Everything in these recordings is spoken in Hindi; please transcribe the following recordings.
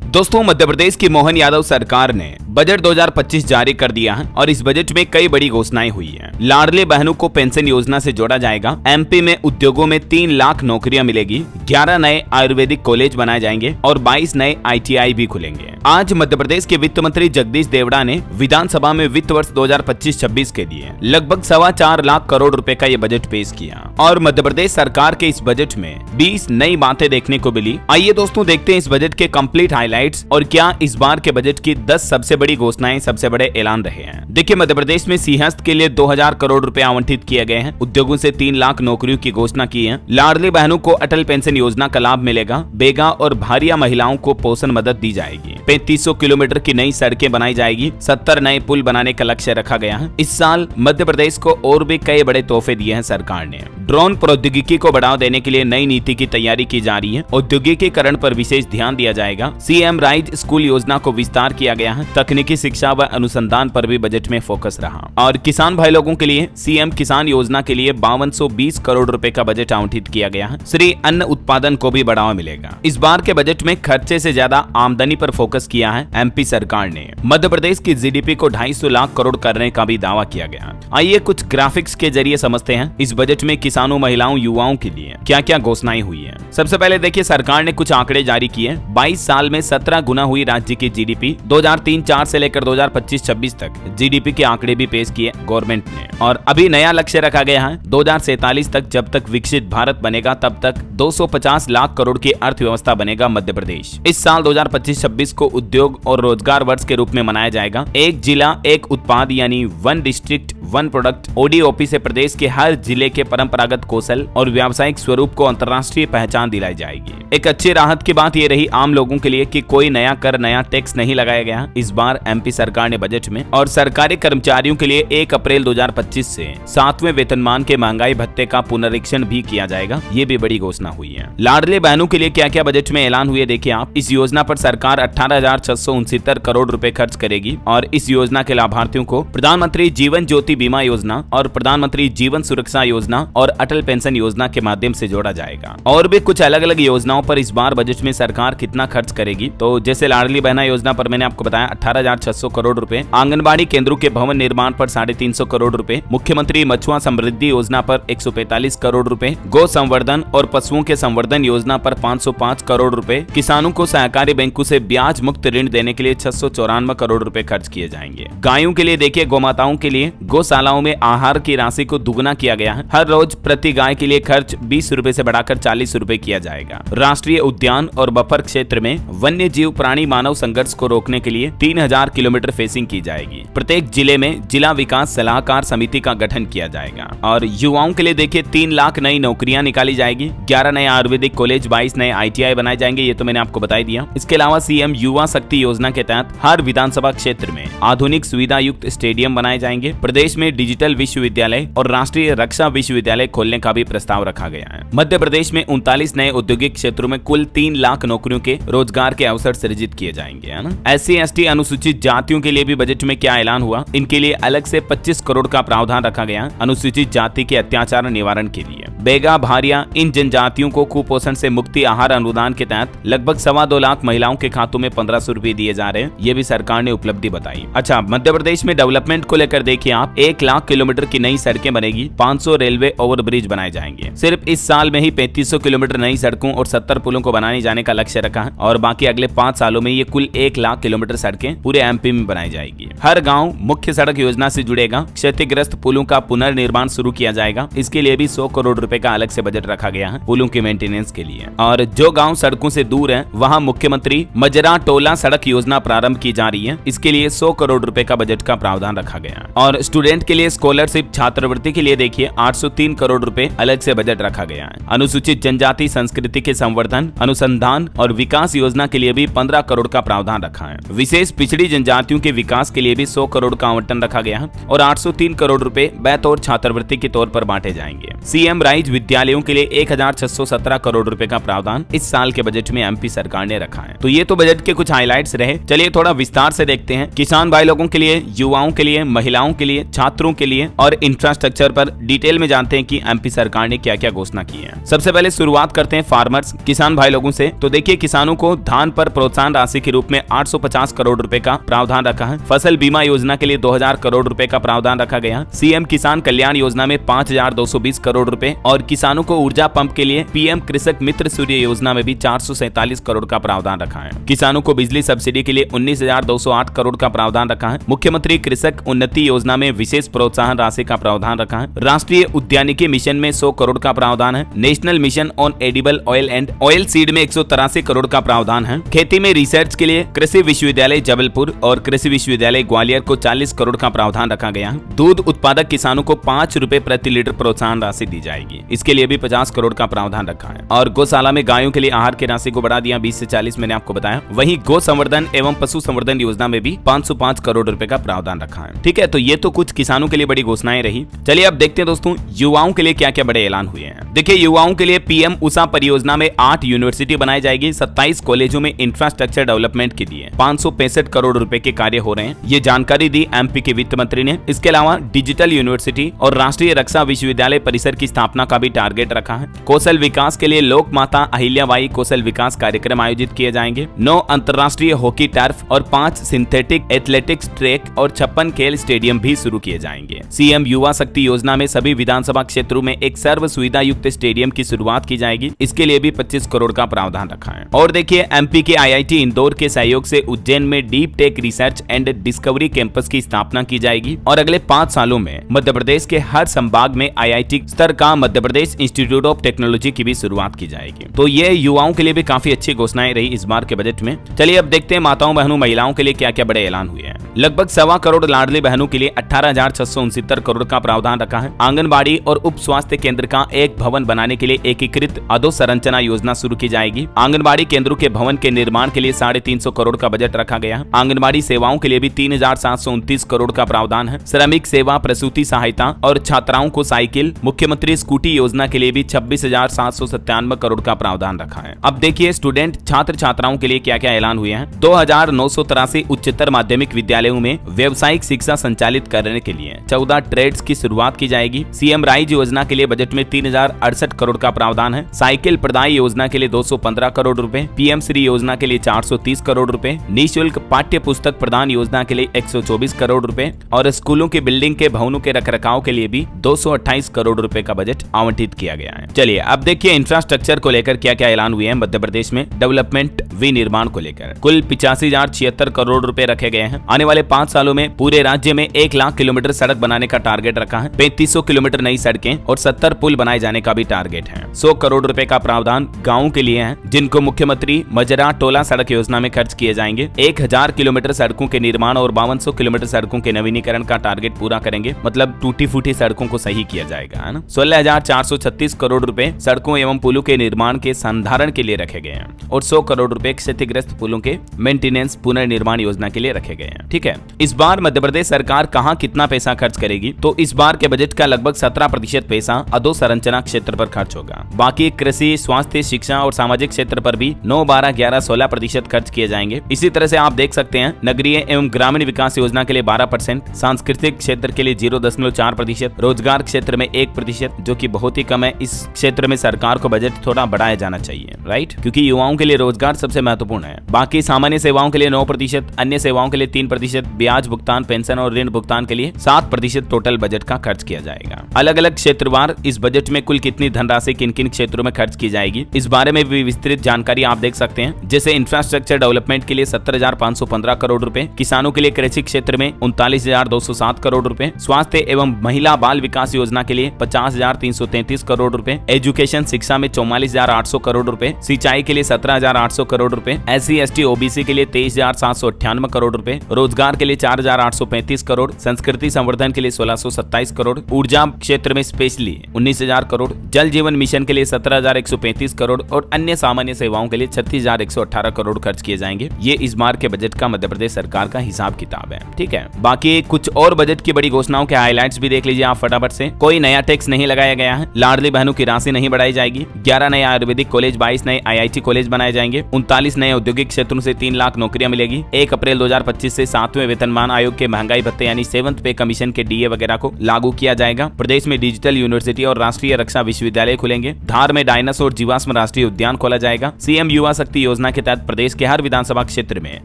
दोस्तों, मध्य प्रदेश की मोहन यादव सरकार ने बजट 2025 जारी कर दिया है और इस बजट में कई बड़ी घोषणाएं हुई हैं। लाडले बहनों को पेंशन योजना से जोड़ा जाएगा। एमपी में उद्योगों में 3 लाख नौकरियां मिलेगी। 11 नए आयुर्वेदिक कॉलेज बनाए जाएंगे और 22 नए ITI भी खुलेंगे। आज मध्य प्रदेश के वित्त मंत्री जगदीश देवड़ा ने विधानसभा में वित्त वर्ष 2025-26 के लिए लगभग 4.25 लाख करोड़ रुपए का ये बजट पेश किया और मध्य प्रदेश सरकार के इस बजट में 20 नई बातें देखने को मिली। आइए दोस्तों, देखते हैं इस बजट के कंप्लीट हाइलाइट्स और क्या इस बार के बजट की 10 सबसे बड़ी घोषणाएं, सबसे बड़े ऐलान रहे हैं। देखिए, मध्य प्रदेश में सिंहस्थ के लिए 2000 करोड़ रुपए आवंटित किए गए हैं। उद्योगों से 3 लाख नौकरियों की घोषणा की है। लाडली बहनों को अटल पेंशन योजना का लाभ मिलेगा। बेगा और भारिया महिलाओं को पोषण मदद दी जाएगी। 3500 किलोमीटर की नई सड़कें बनाई जाएगी। 70 नए पुल बनाने का लक्ष्य रखा गया है। इस साल मध्य प्रदेश को और भी कई बड़े तोहफे दिए हैं सरकार ने। ड्रोन प्रौद्योगिकी को बढ़ावा देने के लिए नई नीति की तैयारी की जा रही है। औद्योगिकीकरण पर विशेष ध्यान दिया जाएगा। CM राइज स्कूल योजना को विस्तार किया गया है। तकनीकी शिक्षा व अनुसंधान पर भी बजट में फोकस रहा और किसान भाई लोगों के लिए CM किसान योजना के लिए 5220 करोड़ रुपए का बजट आवंटित किया गया है। श्री अन्न उत्पादन को भी बढ़ावा मिलेगा। इस बार के बजट में खर्चे से ज्यादा आमदनी पर फोकस किया है MP सरकार ने। मध्य प्रदेश की GDP को 250 लाख करोड़ करने का भी दावा किया गया। आइए कुछ ग्राफिक्स के जरिए समझते हैं इस बजट में किसानों, महिलाओं, युवाओं के लिए क्या क्या घोषणाएं हुई है। सबसे पहले देखिए, सरकार ने कुछ आंकड़े जारी किए। 22 साल में 17 गुना हुई राज्य की GDP। 2003-04 से लेकर 2025-26 तक GDP के आंकड़े भी पेश किए गवर्नमेंट ने और अभी नया लक्ष्य रखा गया है 2047 तक। जब तक विकसित भारत बनेगा तब तक 250 लाख करोड़ की अर्थव्यवस्था बनेगा मध्य प्रदेश। इस साल 2025-26 को उद्योग और रोजगार वर्ष के रूप में मनाया जाएगा। एक जिला एक उत्पाद यानी 1 डिस्ट्रिक्ट 1 प्रोडक्ट ODOP से प्रदेश के हर जिले के परंपरागत कौशल और व्यावसायिक स्वरूप को अंतर्राष्ट्रीय पहचान दिलाई जाएगी। एक अच्छी राहत की बात यह रही आम लोगों के लिए कि कोई नया कर, नया टैक्स नहीं लगाया गया इस बार MP सरकार ने बजट में। और सरकारी कर्मचारियों के लिए 1 अप्रैल 2025 से 7वें वेतनमान के महंगाई भत्ते का पुनरीक्षण भी किया जाएगा। ये भी बड़ी घोषणा हुई है। लाडले बहनों के लिए क्या क्या बजट में ऐलान हुए देखिए आप। इस योजना पर सरकार 18,669 करोड़ रुपए खर्च करेगी और इस योजना के लाभार्थियों को प्रधानमंत्री जीवन ज्योति बीमा योजना और प्रधानमंत्री जीवन सुरक्षा योजना और अटल पेंशन योजना के माध्यम से जोड़ा जाएगा। और भी कुछ अलग अलग योजनाओं पर इस बार बजट में सरकार कितना खर्च करेगी, तो जैसे लाडली बहना योजना पर मैंने आपको बताया 18,600 करोड़ रुपए। आंगनबाड़ी केंद्रों के भवन निर्माण पर 350 करोड़ रुपए। मुख्यमंत्री मछुआ समृद्धि योजना पर 145 करोड़ रुपए। गौ संवर्धन और पशुओं के संवर्धन योजना पर 505 करोड़ रुपए। किसानों को सहकारी बैंकों से ब्याज मुक्त ऋण देने के लिए 694 करोड़ रुपए खर्च किए जाएंगे। गायों के लिए देखिए, गौमाताओं के लिए गौशालाओं में आहार की राशि को दुगना किया गया है। हर रोज प्रति गाय के लिए खर्च 20 रुपए से बढ़ाकर 40 रुपए किया जाएगा। राष्ट्रीय उद्यान और बफर क्षेत्र में वन्य जीव प्राणी मानव संघर्ष को रोकने के लिए 3000 किलोमीटर फेंसिंग की जाएगी। प्रत्येक जिले में जिला विकास सलाहकार समिति का गठन किया जाएगा। और युवाओं के लिए देखिए 3 लाख नई नौकरियां निकाली जाएगी। 11 नए आयुर्वेदिक कॉलेज, 22 नए ITI बनाए जाएंगे। ये तो मैंने आपको बता दिया। इसके अलावा CM युवा शक्ति योजना के तहत हर विधानसभा क्षेत्र में आधुनिक सुविधा युक्त स्टेडियम बनाए जाएंगे। प्रदेश में डिजिटल विश्वविद्यालय और राष्ट्रीय रक्षा विश्वविद्यालय खोलने का भी प्रस्ताव रखा गया है। मध्य प्रदेश में 39 नए औद्योगिक क्षेत्रों में कुल 3 लाख नौकरियों के रोजगार के अवसर सृजित किए जाएंगे, है ना। SC ST अनुसूचित जातियों के लिए भी बजट में क्या ऐलान हुआ, इनके लिए अलग से 25 करोड़ का प्रावधान रखा गया अनुसूचित जाति के अत्याचार निवारण के लिए। बेगा, भारिया इन जनजातियों को कुपोषण से मुक्ति आहार अनुदान के तहत लगभग 2.25 लाख महिलाओं के खातों में 1500 रुपए दिए जा रहे हैं। ये भी सरकार ने उपलब्धि बताई। अच्छा, मध्य प्रदेश में डेवलपमेंट को लेकर देखिए आप, 1 लाख किलोमीटर की नई सड़कें बनेगी। 500 रेलवे ओवरब्रिज बनाए जाएंगे। सिर्फ इस साल में ही 3500 किलोमीटर नई सड़कों और 70 पुलों को बनाने जाने का लक्ष्य रखा है और बाकी अगले 5 सालों में ये कुल 1 लाख किलोमीटर सड़कें पूरे MP में बनाई जाएगी। हर गाँव मुख्य सड़क योजना से जुड़ेगा। क्षतिग्रस्त पुलों का पुनर्निर्माण शुरू किया जाएगा। इसके लिए भी 100 करोड़ रुपए का अलग से बजट रखा गया है पुलों के मेंटेनेंस के लिए। और जो गांव सड़कों से दूर हैं, वहां मुख्यमंत्री मजरा टोला सड़क योजना प्रारंभ की जा रही है। इसके लिए 100 करोड़ रुपए का बजट का प्रावधान रखा गया है। और स्टूडेंट के लिए स्कॉलरशिप छात्रवृत्ति के लिए देखिए 803 करोड़ रुपए अलग से बजट रखा गया है। अनुसूचित जनजाति संस्कृति के संवर्धन, अनुसंधान और विकास योजना के लिए भी 15 करोड़ का प्रावधान रखा है। विशेष पिछड़ी जनजातियों के विकास के लिए भी 100 करोड़ का आवंटन रखा गया है और 803 करोड़ रुपए बैतौर छात्रवृत्ति के तौर पर बांटे जाएंगे। CM राइज राइज विद्यालयों के लिए 1617 करोड़ रुपए का प्रावधान इस साल के बजट में एमपी सरकार ने रखा है। तो ये तो बजट के कुछ हाइलाइट्स रहे। चलिए थोड़ा विस्तार से देखते हैं। किसान भाई लोगों के लिए, युवाओं के लिए, महिलाओं के लिए, छात्रों के लिए और इंफ्रास्ट्रक्चर पर डिटेल में जानते हैं कि एमपी सरकार ने क्या क्या घोषणा की है। सबसे पहले शुरुआत करते हैं फार्मर्स, किसान भाई लोगों से। तो देखिए, किसानों को धान पर प्रोत्साहन राशि के रूप में 850 करोड़ रुपए का प्रावधान रखा है। फसल बीमा योजना के लिए 2000 करोड़ रुपए का प्रावधान रखा गया। सीएम किसान कल्याण योजना में 5220 करोड़ रुपए और किसानों को ऊर्जा पंप के लिए पीएम कृषक मित्र सूर्य योजना में भी 447 करोड़ का प्रावधान रखा है। किसानों को बिजली सब्सिडी के लिए 19,208 करोड़ का प्रावधान रखा है। मुख्यमंत्री कृषक उन्नति योजना में विशेष प्रोत्साहन राशि का प्रावधान रखा है। राष्ट्रीय उद्यानिकी मिशन में 100 करोड़ का प्रावधान है। National mission on edible oil and oil seed में 183 करोड़ का प्रावधान है। खेती में रिसर्च के लिए कृषि विश्वविद्यालय जबलपुर और कृषि विश्वविद्यालय ग्वालियर को 40 करोड़ का प्रावधान रखा गया है। दूध उत्पादक किसानों को 5 रुपए प्रति लीटर प्रोत्साहन राशि दी जाएगी। इसके लिए भी 50 करोड़ का प्रावधान रखा है। और गौशाला में गायों के लिए आहार की राशि को बढ़ा दिया 20 से 40, मैंने आपको बताया। वहीं गौ संवर्धन एवं पशु संवर्धन योजना में भी 505 करोड़ रुपए का प्रावधान रखा है। ठीक है, तो ये तो कुछ किसानों के लिए बड़ी घोषणाएं रही। चलिए अब देखते हैं दोस्तों, युवाओं के लिए क्या क्या बड़े ऐलान हुए हैं। देखिए, युवाओं के लिए पीएम उषा परियोजना में 8 यूनिवर्सिटी बनाई जाएगी। 27 कॉलेजों में इंफ्रास्ट्रक्चर डेवलपमेंट के लिए 565 करोड़ रुपए के कार्य हो रहे हैं। ये जानकारी दी एमपी के वित्त मंत्री ने। इसके अलावा डिजिटल यूनिवर्सिटी और राष्ट्रीय रक्षा विश्वविद्यालय परिसर की स्थापना का भी टारगेट रखा है। कौशल विकास के लिए लोक माता अहिल्याबाई कौशल विकास कार्यक्रम आयोजित किए जाएंगे। 9 अंतर्राष्ट्रीय हॉकी टर्फ और 5 सिंथेटिक एथलेटिक्स ट्रैक और 56 खेल स्टेडियम भी शुरू किए जाएंगे। सीएम युवा शक्ति योजना में सभी विधानसभा क्षेत्रों में एक सर्व सुविधा युक्त स्टेडियम की शुरुआत की जाएगी। इसके लिए भी 25 करोड़ का प्रावधान रखा है। और देखिए, एमपी के आईआईटी इंदौर के सहयोग से उज्जैन में deep tech research and discovery campus की स्थापना की जाएगी और अगले 5 सालों में मध्य प्रदेश के हर संभाग में आईआईटी स्तर का Madhya Pradesh institute of technology की भी शुरुआत की जाएगी। तो ये युवाओं के लिए भी काफी अच्छी घोषणाएं रही इस बार के बजट में। चलिए अब देखते हैं माताओं बहनों महिलाओं के लिए क्या क्या बड़े ऐलान हुए हैं। लगभग 1.25 करोड़ लाडली बहनों के लिए 18,669 करोड़ का प्रावधान रखा है। आंगनबाड़ी और उप स्वास्थ्य केंद्र का एक भवन बनाने के लिए एकीकृत अधोसंरचना योजना शुरू की जाएगी। आंगनबाड़ी केंद्रों के भवन के निर्माण के लिए 350 करोड़ का बजट रखा गया है। आंगनबाड़ी सेवाओं के लिए भी 3,729 करोड़ का प्रावधान है। श्रमिक सेवा, प्रसूति सहायता और छात्राओं को साइकिल, मुख्यमंत्री स्कूटी योजना के लिए भी 26,797 करोड़ का प्रावधान रखा है। अब देखिए, स्टूडेंट छात्र छात्राओं के लिए क्या क्या ऐलान हुए हैं। 2,983 उच्चतर माध्यमिक विद्यालयों में व्यावसायिक शिक्षा संचालित करने के लिए 14 ट्रेड्स की शुरुआत की जाएगी। सीएम राइज योजना के लिए बजट में 3,068 करोड़ का प्रावधान है। साइकिल प्रदाय योजना के लिए 215 करोड़ रुपए, पीएम श्री योजना के लिए 430 करोड़ रुपए, निःशुल्क पाठ्य पुस्तक प्रदान योजना के लिए 124 करोड़ रुपए और स्कूलों की बिल्डिंग के भवनों के रखरखाव के लिए भी 228 करोड़ रुपए का बजट आवंटित किया गया है। चलिए अब देखिए, इंफ्रास्ट्रक्चर को लेकर क्या क्या ऐलान हुए हैं मध्य प्रदेश में डेवलपमेंट विनिर्माण को लेकर। कुल 85,076 करोड़ रुपए रखे गए हैं। आने वाले 5 सालों में पूरे राज्य में 1 लाख किलोमीटर सड़क बनाने का टारगेट रखा है। 3500 किलोमीटर नई सड़कें और 70 पुल बनाए जाने का भी टारगेट है। 100 करोड़ रुपए का प्रावधान गाँव के लिए है, जिनको मुख्यमंत्री मजरा टोला सड़क योजना में खर्च किए जाएंगे। 1000 किलोमीटर सड़कों के निर्माण और 5200 किलोमीटर सड़कों के नवीनीकरण का टारगेट पूरा करेंगे। मतलब टूटी फूटी सड़कों को सही किया जाएगा, है ना। 16,436 करोड़ रुपए सड़कों एवं पुलों के निर्माण के संधारण के लिए रखे गए हैं और 100 करोड़ रुपए क्षतिग्रस्त पुलों के मेंटेनेंस पुनर्निर्माण योजना के लिए रखे गए हैं। ठीक है, इस बार मध्य प्रदेश सरकार कहां कितना पैसा खर्च करेगी, तो इस बार के बजट का लगभग 17% पैसा अधोसंरचना क्षेत्र पर खर्च होगा। बाकी कृषि, स्वास्थ्य, शिक्षा और सामाजिक क्षेत्र पर भी 9, 12, 11, 16% खर्च किए जाएंगे। इसी तरह से आप देख सकते हैं, नगरीय एवं ग्रामीण विकास योजना के लिए 12%, सांस्कृतिक क्षेत्र के लिए 0.4%, रोजगार क्षेत्र में 1%, जो कि बहुत ही कम है। इस क्षेत्र में सरकार को बजट थोड़ा बढ़ाया जाना चाहिए, राइट, क्योंकि युवाओं के लिए रोजगार सबसे महत्वपूर्ण है। बाकी सामान्य सेवाओं के लिए 9%, अन्य सेवाओं के लिए 3%, ब्याज भुगतान, पेंशन और ऋण भुगतान के लिए 7% टोटल बजट का खर्च किया जाएगा। अलग अलग क्षेत्रवार इस बजट में कुल कितनी धनराशि किन किन क्षेत्रों में खर्च की जाएगी, इस बारे में भी विस्तृत जानकारी आप देख सकते हैं। जैसे इंफ्रास्ट्रक्चर डेवलपमेंट के लिए 17,515 करोड़ रुपए, किसानों के लिए कृषि क्षेत्र में 39,207 करोड़ रुपए, स्वास्थ्य एवं महिला बाल विकास योजना के लिए 50,333 करोड़ रुपए, एजुकेशन शिक्षा में 44,800 करोड़ रुपए, सिंचाई के लिए 17,800 करोड़ रुपए, SC ST OBC के लिए 23,798 करोड़ रुपए, रोजगार रोजगार के लिए 4,835 करोड़, संस्कृति संवर्धन के लिए 1,627 करोड़, ऊर्जा क्षेत्र में स्पेशली 19,000 करोड़, जल जीवन मिशन के लिए 17,135 करोड़ और अन्य सामान्य सेवाओं के लिए 36,118 करोड़ खर्च किए जाएंगे। ये इस बार के बजट का मध्य प्रदेश सरकार का हिसाब किताब है। ठीक है, बाकी कुछ और बजट की बड़ी घोषणाओं के हाईलाइट्स भी देख लीजिए आप फटाफट से। कोई नया टैक्स नहीं लगाया गया है, लाडली बहनों की राशि नहीं बढ़ाई जाएगी, 11 नए आयुर्वेदिक कॉलेज, 22 नए IIT कॉलेज बनाए जाएंगे, 39 नए औद्योगिक क्षेत्रों से 3 लाख नौकरियां मिलेगी। 1 अप्रैल 2025 से 7वें वेतनमान आयोग के महंगाई भत्ते यानी 7th पे कमीशन के DA वगैरह को लागू किया जाएगा। प्रदेश में डिजिटल यूनिवर्सिटी और राष्ट्रीय रक्षा विश्वविद्यालय खुलेंगे। धार में डायनासोर जीवाश्म राष्ट्रीय उद्यान खोला जाएगा। CM युवा शक्ति योजना के तहत प्रदेश के हर विधानसभा क्षेत्र में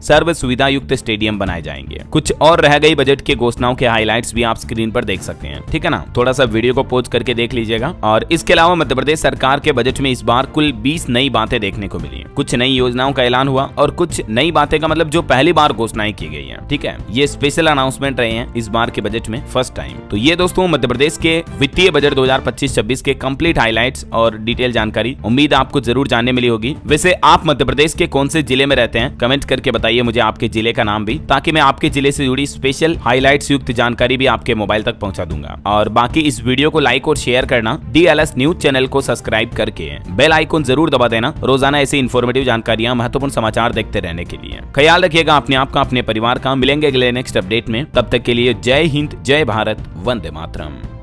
सर्व सुविधा युक्त स्टेडियम बनाए जाएंगे। कुछ और रह गई बजट के घोषणाओं के हाईलाइट्स भी आप स्क्रीन पर देख सकते हैं। ठीक है ना, थोड़ा सा वीडियो को पॉज करके देख लीजिएगा। और इसके अलावा मध्य प्रदेश सरकार के बजट में इस बार कुल 20 नई बातें देखने को मिली। कुछ नई योजनाओं का ऐलान हुआ और कुछ नई बातें का मतलब जो पहली बार घोषणाएं की गई है। ठीक है, ये स्पेशल अनाउंसमेंट रहे हैं इस बार के बजट में फर्स्ट टाइम। तो ये दोस्तों मध्य प्रदेश के वित्तीय बजट 2025-26 के कंप्लीट हाईलाइट्स और डिटेल जानकारी उम्मीद आपको जरूर जानने मिली होगी। वैसे आप मध्य प्रदेश के कौन से जिले में रहते हैं कमेंट करके बताइए मुझे आपके जिले का नाम भी, ताकि मैं आपके जिले से जुड़ी स्पेशल हाईलाइट्स युक्त जानकारी भी आपके मोबाइल तक पहुंचा दूंगा। और बाकी इस वीडियो को लाइक और शेयर करना, DLS न्यूज चैनल को सब्सक्राइब करके बेल आइकन जरूर दबा देना रोजाना ऐसी इन्फॉर्मेटिव जानकारियां, महत्वपूर्ण समाचार देखते रहने के लिए। ख्याल रखिएगा अपने आप का, अपने परिवार का। मिलेंगे अगले नेक्स्ट अपडेट में, तब तक के लिए जय हिंद, जय भारत, वंदे मातरम।